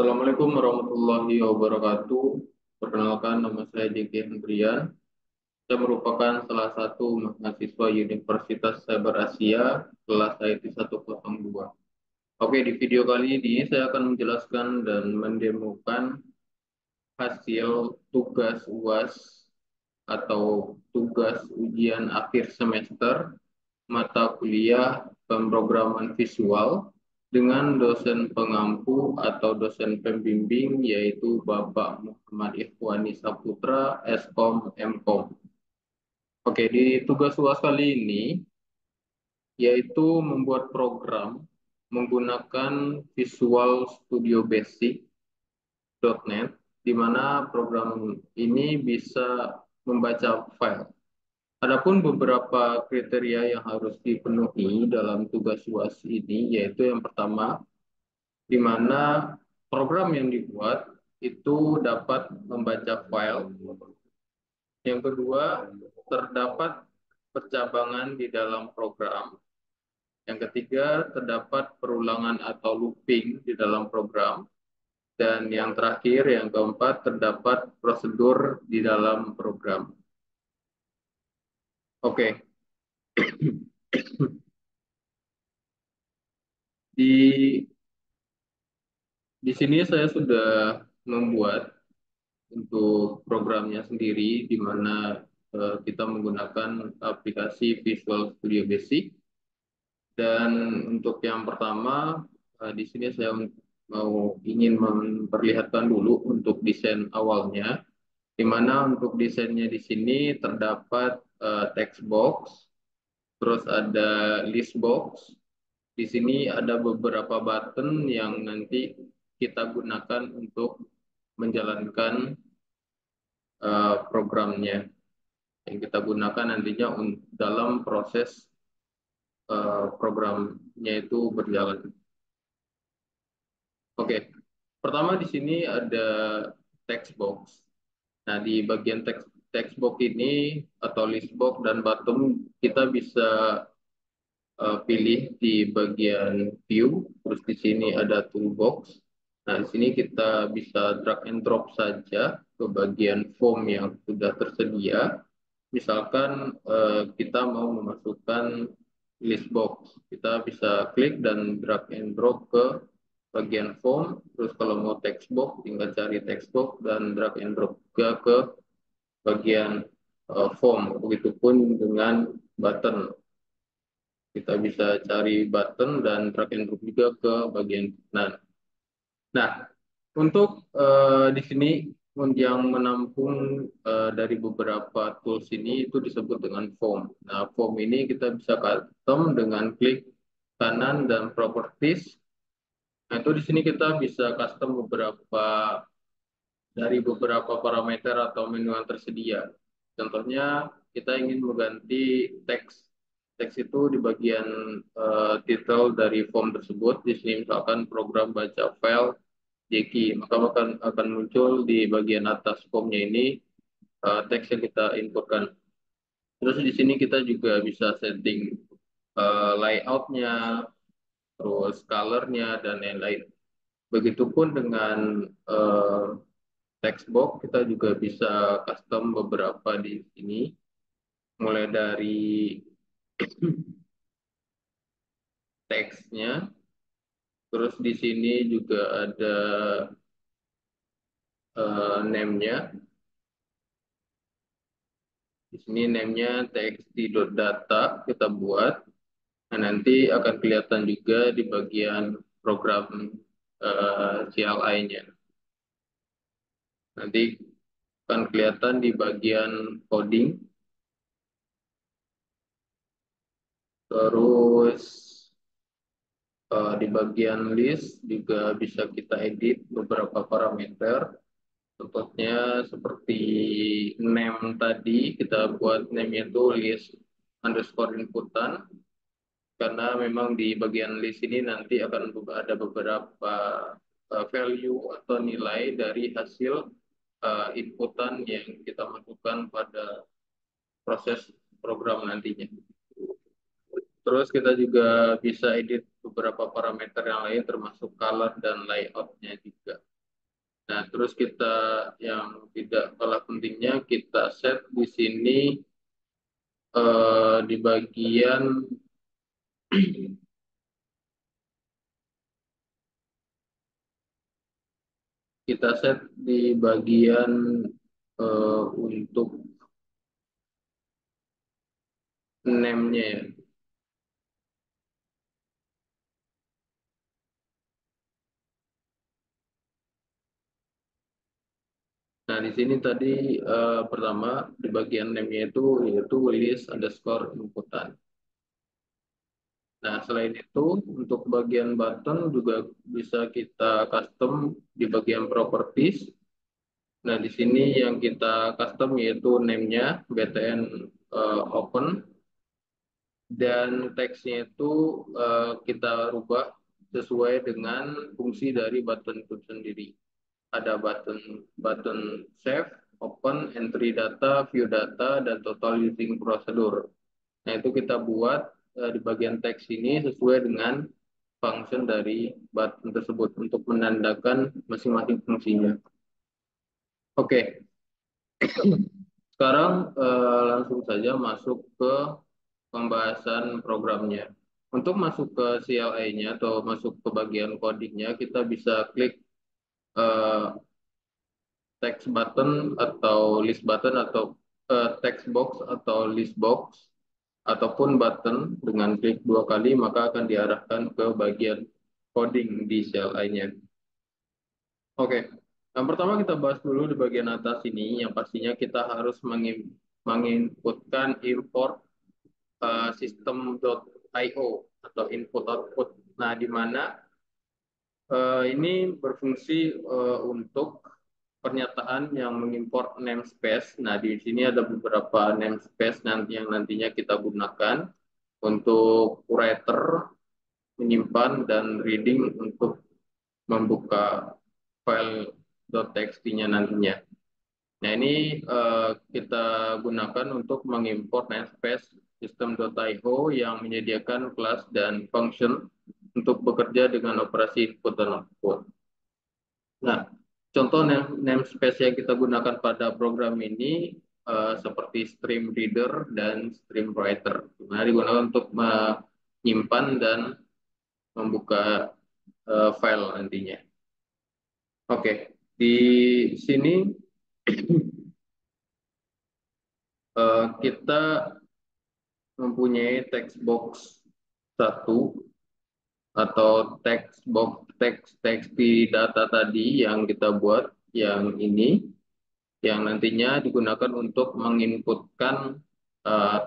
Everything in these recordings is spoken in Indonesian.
Assalamualaikum warahmatullahi wabarakatuh. Perkenalkan, nama saya JK Hendrian. Saya merupakan salah satu mahasiswa Universitas Cyber Asia kelas IT 102. Oke, di video kali ini saya akan menjelaskan dan mendemokan hasil tugas UAS atau tugas ujian akhir semester mata kuliah pemrograman visual dengan dosen pengampu atau dosen pembimbing yaitu Bapak Muhammad Ikhwani Saputra, Eskom, Mkom. Oke, di tugas UAS kali ini yaitu membuat program menggunakan Visual Studio Basic.NET, di mana program ini bisa membaca file. Adapun beberapa kriteria yang harus dipenuhi dalam tugas UAS ini, yaitu yang pertama, di mana program yang dibuat itu dapat membaca file. Yang kedua, terdapat percabangan di dalam program. Yang ketiga, terdapat perulangan atau looping di dalam program. Dan yang terakhir, yang keempat, terdapat prosedur di dalam program. Oke, di sini saya sudah membuat untuk programnya sendiri, di mana kita menggunakan aplikasi Visual Studio Basic. Dan untuk yang pertama, di sini saya ingin memperlihatkan dulu untuk desain awalnya, di mana untuk desainnya di sini terdapat text box, terus ada list box. Di sini ada beberapa button yang nanti kita gunakan untuk menjalankan programnya yang kita gunakan nantinya dalam proses programnya itu berjalan. Oke, pertama di sini ada text box. Nah, di bagian text box ini atau list box dan button kita bisa pilih di bagian view, terus di sini ada toolbox. Nah, di sini kita bisa drag and drop saja ke bagian form yang sudah tersedia. Misalkan kita mau memasukkan list box, kita bisa klik dan drag and drop ke bagian form. Terus kalau mau text box, tinggal cari text box dan drag and drop juga ke bagian form. Begitupun dengan button. Kita bisa cari button dan drag and drop juga ke bagian kanan. Nah, untuk di sini yang menampung dari beberapa tools ini itu disebut dengan form. Nah, form ini kita bisa custom dengan klik kanan dan properties. Nah, itu di sini kita bisa custom dari beberapa parameter atau menu yang tersedia. Contohnya, kita ingin mengganti teks. Teks itu di bagian title dari form tersebut. Di sini misalkan program baca file Jeki, maka akan muncul di bagian atas formnya ini teks yang kita inputkan. Terus di sini kita juga bisa setting layoutnya, terus colornya dan lain-lain. Begitupun dengan eh, text box, kita juga bisa custom beberapa di sini, mulai dari teksnya, terus di sini juga ada name-nya. Di sini name-nya txt.data kita buat. Nah, nanti akan kelihatan juga di bagian program CLI-nya. Nanti akan kelihatan di bagian coding. Terus di bagian list juga bisa kita edit beberapa parameter. Contohnya seperti name tadi, kita buat name itu list underscore inputan. Karena memang di bagian list ini nanti akan ada beberapa value atau nilai dari hasil inputan yang kita masukkan pada proses program nantinya. Terus kita juga bisa edit beberapa parameter yang lain termasuk color dan layoutnya juga. Nah, terus kita yang tidak kalah pentingnya kita set di sini di bagian kita set di bagian untuk name-nya ya. Nah, di sini tadi pertama di bagian name-nya itu yaitu list underscore inputan. Nah, selain itu untuk bagian button juga bisa kita custom di bagian properties. Nah, di sini yang kita custom yaitu name-nya btn open dan teksnya itu kita rubah sesuai dengan fungsi dari button itu sendiri. Ada button button save, open, entry data, view data, dan total using procedure. Nah, itu kita buat di bagian teks ini sesuai dengan function dari button tersebut untuk menandakan masing-masing fungsinya. Oke, sekarang langsung saja masuk ke pembahasan programnya. Untuk masuk ke CLI-nya atau masuk ke bagian codingnya, kita bisa klik eh, text button atau list button atau text box atau list box ataupun button dengan klik dua kali maka akan diarahkan ke bagian coding di CLI-nya. Oke, yang pertama kita bahas dulu di bagian atas ini yang pastinya kita harus menginputkan import system.io atau input output. Nah, di mana ini berfungsi untuk pernyataan yang mengimport namespace. Nah, di sini ada beberapa namespace nanti yang nantinya kita gunakan untuk writer menyimpan dan reading untuk membuka file .txt-nya nantinya. Nah, ini kita gunakan untuk mengimport namespace system.io yang menyediakan kelas dan function untuk bekerja dengan operasi input dan output. Nah, contoh namespace yang kita gunakan pada program ini seperti stream reader dan stream writer. Nah, digunakan untuk menyimpan dan membuka file nantinya. Oke, di sini kita mempunyai text box satu atau text box teks di data tadi yang kita buat yang ini yang nantinya digunakan untuk menginputkan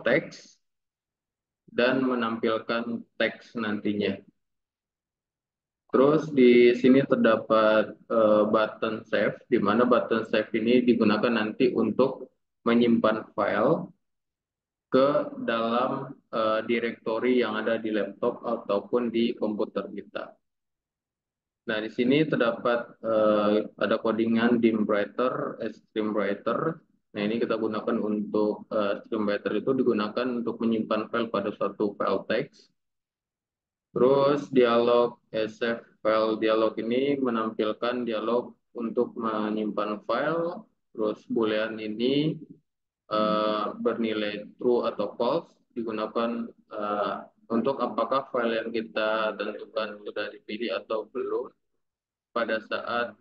teks dan menampilkan teks nantinya. Terus di sini terdapat button save, di mana button save ini digunakan nanti untuk menyimpan file ke dalam direktori yang ada di laptop ataupun di komputer kita. Nah, di sini terdapat ada codingan dimwriter, streamwriter. Nah, ini kita gunakan untuk streamwriter itu digunakan untuk menyimpan file pada suatu file teks. Terus dialog SF file dialog ini menampilkan dialog untuk menyimpan file. Terus boolean ini bernilai true atau false digunakan eh, untuk apakah file yang kita tentukan sudah dipilih atau belum pada saat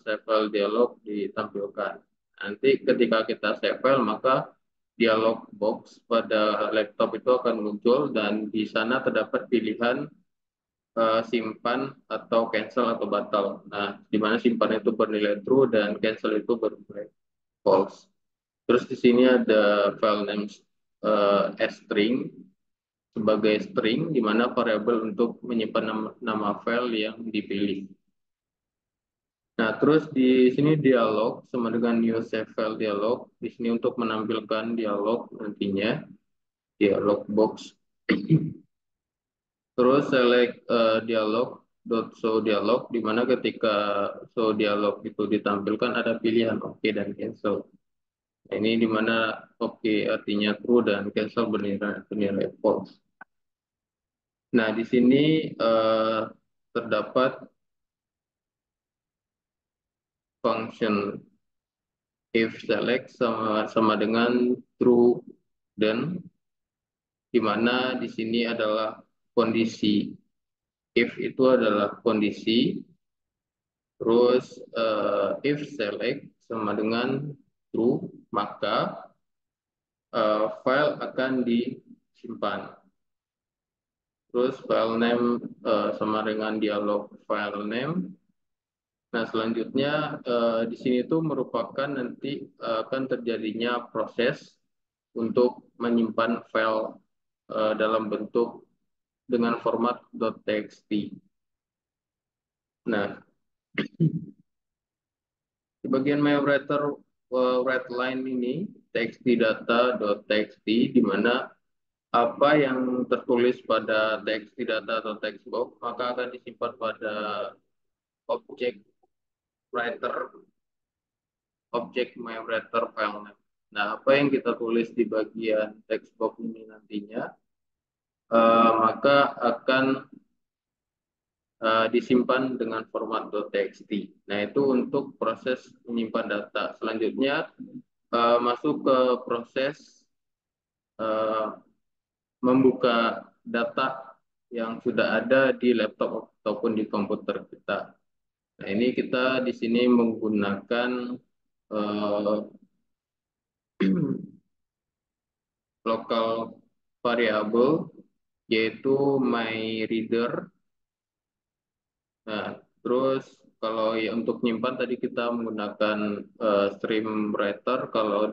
save file dialog ditampilkan. Nanti ketika kita save file maka dialog box pada laptop itu akan muncul dan di sana terdapat pilihan simpan atau cancel atau batal. Nah, di mana simpan itu bernilai true dan cancel itu bernilai false. Terus di sini ada file name string sebagai string, di mana variabel untuk menyimpan nama file yang dipilih. Nah, terus di sini dialog sama dengan new save file dialog. Di sini untuk menampilkan dialog nantinya, dialog box. Terus select dialog dot show dialog, di mana ketika show dialog itu ditampilkan ada pilihan oke dan cancel. Nah, ini di mana oke artinya true dan cancel bernilai false. Nah, di sini terdapat function if select sama dengan true dan di mana di sini adalah kondisi. If itu adalah kondisi, terus if select sama dengan true, maka file akan disimpan. Terus file name sama dengan dialog file name. Nah, selanjutnya di sini tuh merupakan nanti akan terjadinya proses untuk menyimpan file dalam bentuk dengan format .txt. Nah, di bagian MyWriter write line ini txt.data.txt di mana apa yang tertulis pada txt data atau text box maka akan disimpan pada objek writer, objek MyWriter file name. Nah, apa yang kita tulis di bagian text box ini nantinya maka akan disimpan dengan format .txt. Nah, itu untuk proses menyimpan data. Selanjutnya masuk ke proses uh, membuka data yang sudah ada di laptop ataupun di komputer kita. Nah, ini kita di sini menggunakan uh, local variable yaitu myReader. Nah, terus kalau ya untuk nyimpan tadi kita menggunakan stream writer. Kalau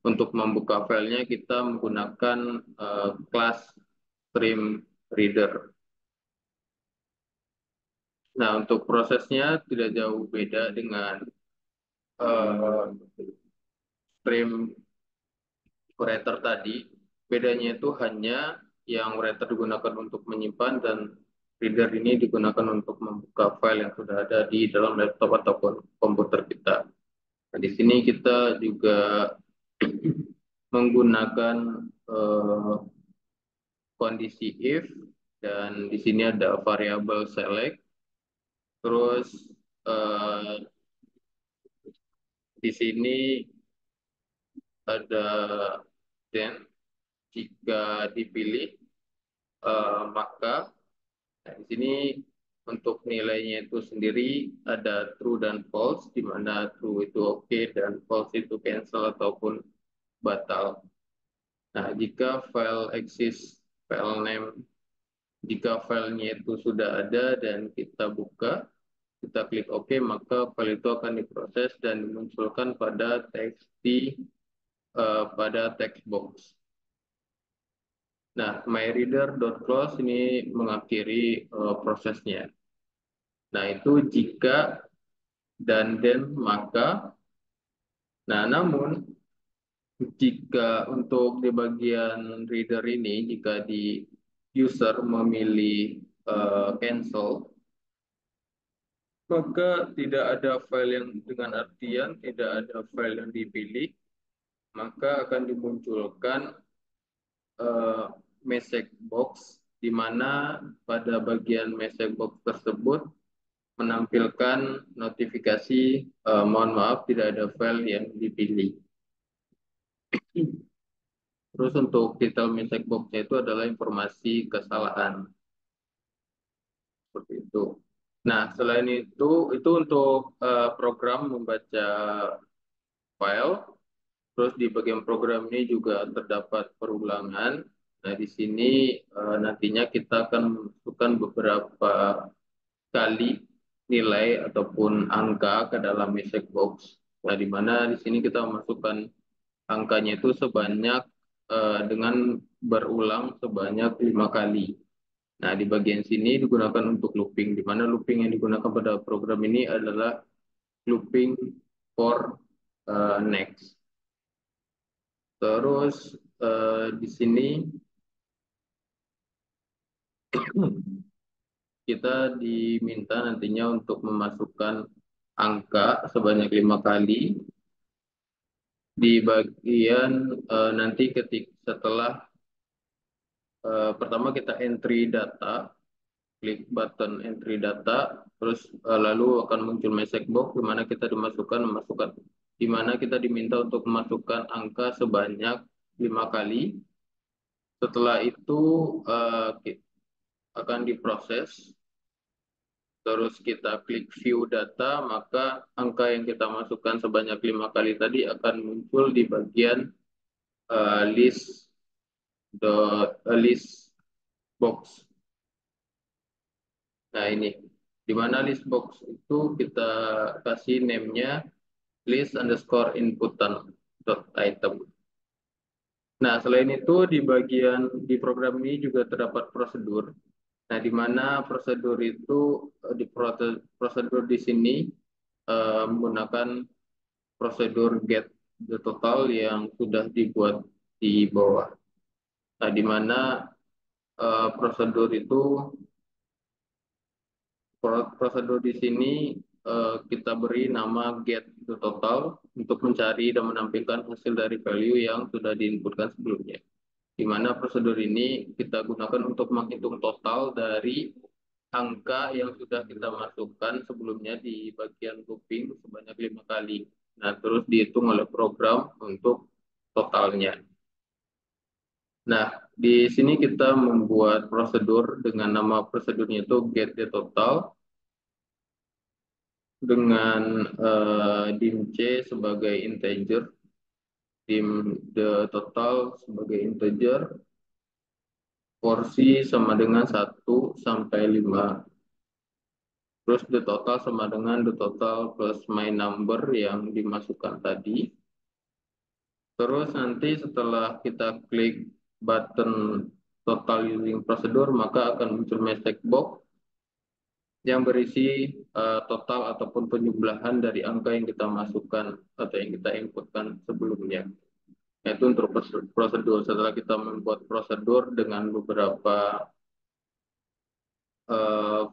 untuk membuka filenya kita menggunakan kelas stream reader. Nah, untuk prosesnya tidak jauh beda dengan uh, stream writer tadi. Bedanya itu hanya yang writer digunakan untuk menyimpan dan reader ini digunakan untuk membuka file yang sudah ada di dalam laptop ataupun komputer kita. Nah, di sini kita juga menggunakan kondisi if dan di sini ada variabel select. Terus di sini ada then jika dipilih maka nah, di sini untuk nilainya itu sendiri ada true dan false, di mana true itu oke dan false itu cancel ataupun batal. Nah, jika file exist, file name, jika filenya itu sudah ada dan kita buka, kita klik OK, maka file itu akan diproses dan dimunculkan pada teks pada text box. Nah, myReader.close ini mengakhiri prosesnya. Nah, itu jika dan then maka. Nah, namun jika untuk di bagian reader ini, jika di user memilih cancel, maka tidak ada file yang dengan artian tidak ada file yang dipilih, maka akan dimunculkan message box di mana pada bagian message box tersebut menampilkan notifikasi mohon maaf tidak ada file yang dipilih. Terus untuk detail message box-nya itu adalah informasi kesalahan. Seperti itu. Nah, selain itu untuk program membaca file. Terus di bagian program ini juga terdapat perulangan. Nah, di sini nantinya kita akan memasukkan beberapa kali nilai ataupun angka ke dalam message box. Nah, di mana di sini kita memasukkan angkanya itu sebanyak dengan berulang sebanyak 5 kali. Nah, di bagian sini digunakan untuk looping, di mana looping yang digunakan pada program ini adalah looping for next. Terus di sini kita diminta nantinya untuk memasukkan angka sebanyak 5 kali di bagian nanti setelah pertama kita entry data klik button entry data, terus lalu akan muncul message box di mana kita memasukkan di mana kita diminta untuk memasukkan angka sebanyak 5 kali. Setelah itu akan diproses, terus kita klik view data, maka angka yang kita masukkan sebanyak 5 kali tadi akan muncul di bagian list list box. Nah ini, di mana list box itu kita kasih name-nya list underscore inputan dot item. Nah selain itu di bagian di program ini juga terdapat prosedur. Nah di mana prosedur itu prosedur di sini menggunakan prosedur get the total yang sudah dibuat di bawah. Nah di mana prosedur itu prosedur di sini kita beri nama get the total untuk mencari dan menampilkan hasil dari value yang sudah diinputkan sebelumnya. Di mana prosedur ini kita gunakan untuk menghitung total dari angka yang sudah kita masukkan sebelumnya di bagian looping sebanyak 5 kali. Nah, terus dihitung oleh program untuk totalnya. Nah, di sini kita membuat prosedur dengan nama prosedurnya itu get the total dengan dim C sebagai integer, dim the total sebagai integer, porsi sama dengan 1 sampai 5, terus the total sama dengan the total plus my number yang dimasukkan tadi. Terus nanti setelah kita klik button total using procedure, maka akan muncul message box yang berisi total ataupun penjumlahan dari angka yang kita masukkan atau yang kita inputkan sebelumnya. Yaitu untuk prosedur. Setelah kita membuat prosedur dengan beberapa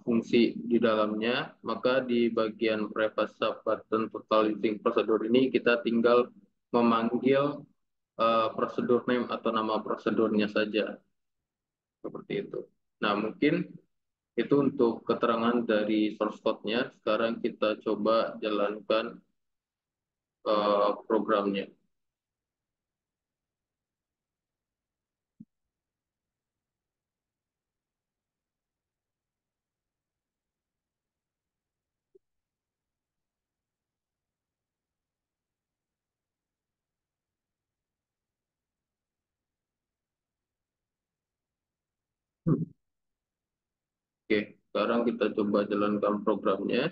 fungsi di dalamnya, maka di bagian private sub button total using prosedur ini kita tinggal memanggil prosedur name atau nama prosedurnya saja. Seperti itu. Nah, mungkin itu untuk keterangan dari source code-nya. Sekarang kita coba jalankan programnya. Oke, sekarang kita coba jalankan programnya.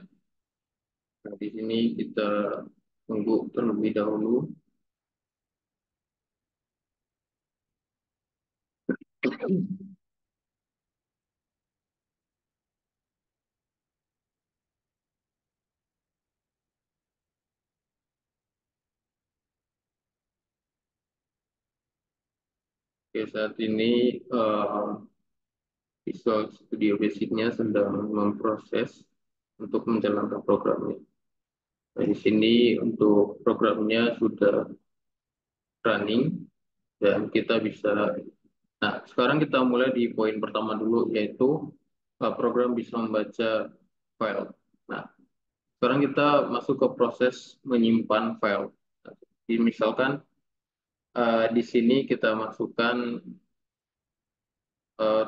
Nah, di sini kita tunggu terlebih dahulu. Oke, saat ini Visual Studio Basic-nya sedang memproses untuk menjalankan programnya. Nah, di sini untuk programnya sudah running dan kita bisa. Nah, sekarang kita mulai di poin pertama dulu, yaitu program bisa membaca file. Nah, sekarang kita masuk ke proses menyimpan file. Jadi, misalkan di sini kita masukkan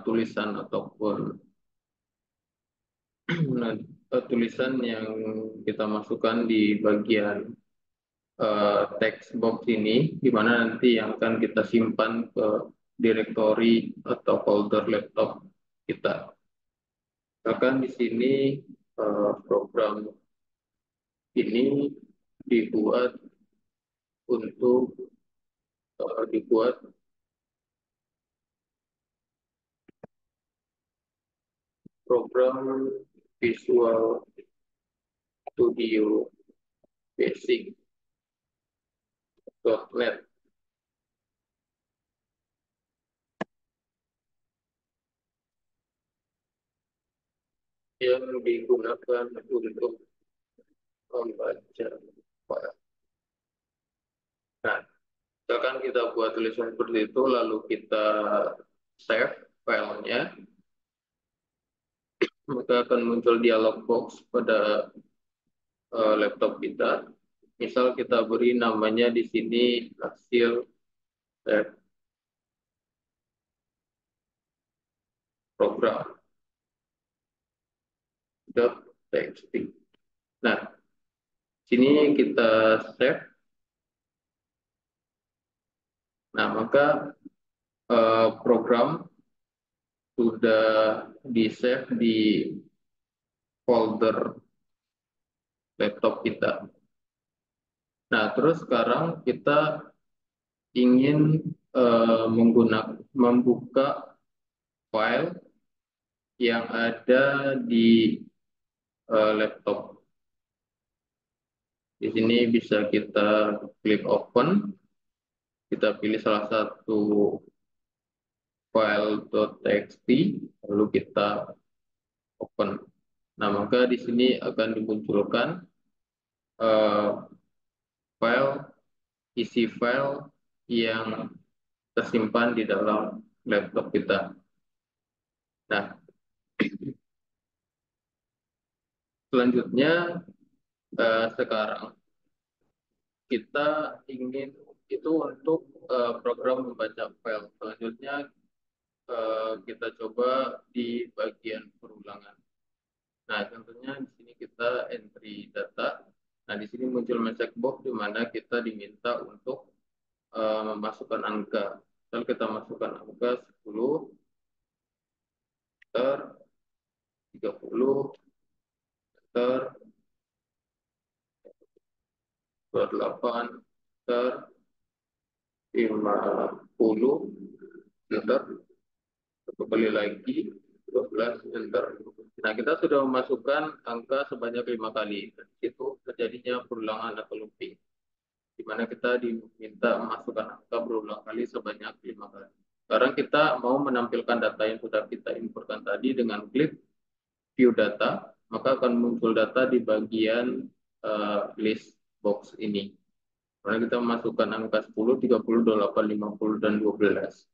tulisan ataupun tulisan yang kita masukkan di bagian text box ini, di mana nanti yang akan kita simpan ke directory atau folder laptop kita. Bahkan di sini program ini dibuat untuk dibuat program Visual Studio Basic.net yang digunakan untuk membaca file. Nah, misalkan kita buat tulisan seperti itu, lalu kita save filenya. maka akan muncul dialog box pada laptop kita. Misal kita beri namanya di sini hasil web program.txt. Nah, sini kita save. Nah, maka program sudah di-save di folder laptop kita. Nah, terus sekarang kita ingin membuka file yang ada di laptop. Di sini bisa kita klik open, kita pilih salah satu file.txt, lalu kita open. Nah, maka di sini akan dimunculkan eh, file, isi file yang tersimpan di dalam laptop kita. Nah, selanjutnya sekarang kita ingin itu untuk program membaca file. Selanjutnya kita coba di bagian perulangan. Nah, tentunya di sini kita entry data. Nah, di sini muncul message box di mana kita diminta untuk memasukkan angka. Misal kita masukkan angka 10, ter 30, ter 28, ter 50, enter, satu kali lagi, 12, enter. Nah, kita sudah memasukkan angka sebanyak 5 kali. Itu terjadinya perulangan atau looping, di mana kita diminta memasukkan angka berulang kali sebanyak 5 kali. Sekarang kita mau menampilkan data yang sudah kita inputkan tadi dengan klik view data, maka akan muncul data di bagian list box ini. Karena kita memasukkan angka 10, 30, 28, 50, dan 12.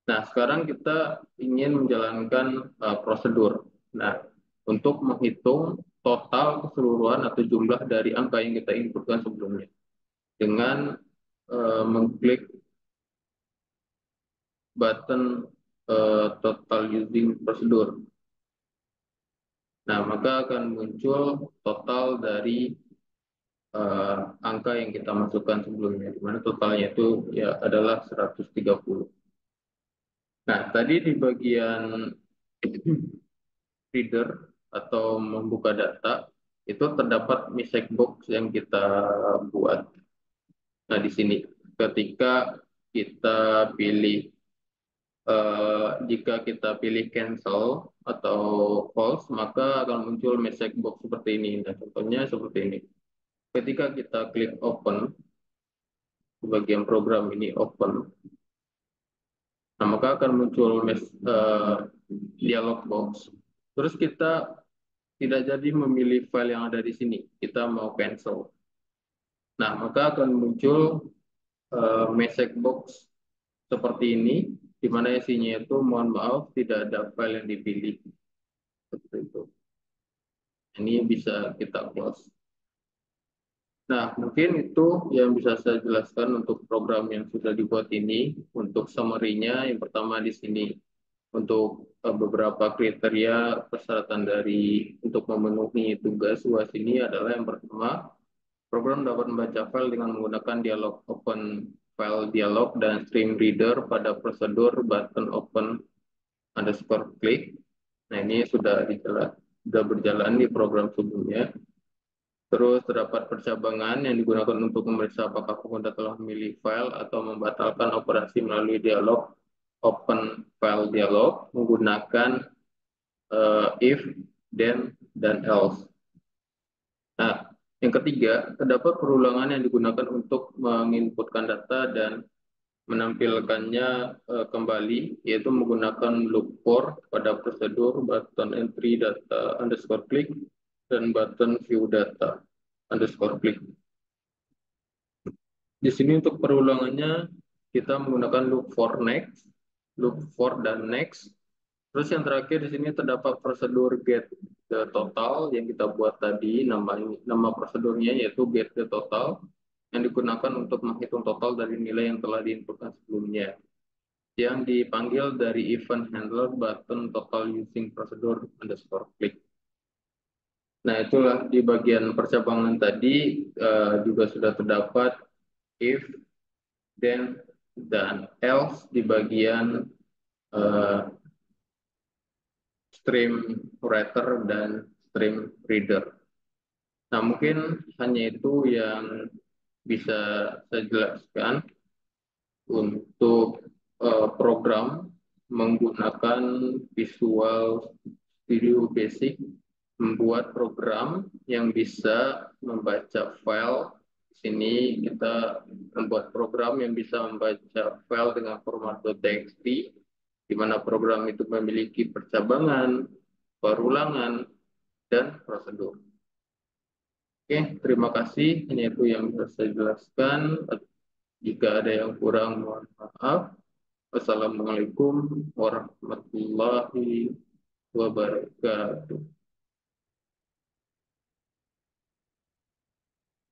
Nah, sekarang kita ingin menjalankan prosedur. Nah, untuk menghitung total keseluruhan atau jumlah dari angka yang kita inputkan sebelumnya dengan mengklik button total using prosedur. Nah, maka akan muncul total dari angka yang kita masukkan sebelumnya, di mana totalnya itu ya adalah 130. Nah, tadi di bagian reader atau membuka data, itu terdapat message box yang kita buat. Nah, di sini ketika kita pilih jika kita pilih cancel atau false, maka akan muncul message box seperti ini. Nah, contohnya seperti ini. Ketika kita klik open, di bagian program ini open, nah maka akan muncul dialog box. Terus kita tidak jadi memilih file yang ada di sini. Kita mau cancel. Nah, maka akan muncul message box seperti ini, di mana isinya itu mohon maaf tidak ada file yang dipilih. Seperti itu. Ini bisa kita close. Nah, mungkin itu yang bisa saya jelaskan untuk program yang sudah dibuat ini. Untuk summary-nya, yang pertama di sini untuk beberapa kriteria persyaratan dari untuk memenuhi tugas UAS ini adalah yang pertama, program dapat membaca file dengan menggunakan dialog open file dialog dan stream reader pada prosedur button open underscore click. Nah, ini sudah berjalan di program sebelumnya. Terus terdapat percabangan yang digunakan untuk memeriksa apakah pengguna telah memilih file atau membatalkan operasi melalui dialog open file dialog menggunakan if, then, dan else. Nah, yang ketiga, terdapat perulangan yang digunakan untuk menginputkan data dan menampilkannya kembali, yaitu menggunakan loop for pada prosedur button entry data underscore click dan button view data underscore click. Di sini untuk perulangannya kita menggunakan loop for next, loop for dan next, Terus yang terakhir di sini terdapat prosedur get the total yang kita buat tadi, nama prosedurnya yaitu get the total yang digunakan untuk menghitung total dari nilai yang telah diinputkan sebelumnya, yang dipanggil dari event handler button total using prosedur underscore click. Nah, itulah di bagian percabangan tadi juga sudah terdapat if, then, dan else di bagian eh, stream writer dan stream reader. Nah, mungkin hanya itu yang bisa saya jelaskan untuk program menggunakan Visual Studio Basic, membuat program yang bisa membaca file. Di sini kita membuat program yang bisa membaca file dengan format .txt, di mana program itu memiliki percabangan, perulangan, dan prosedur. Oke, terima kasih. Hanya itu yang bisa saya jelaskan. Jika ada yang kurang, mohon maaf. Wassalamualaikum warahmatullahi wabarakatuh.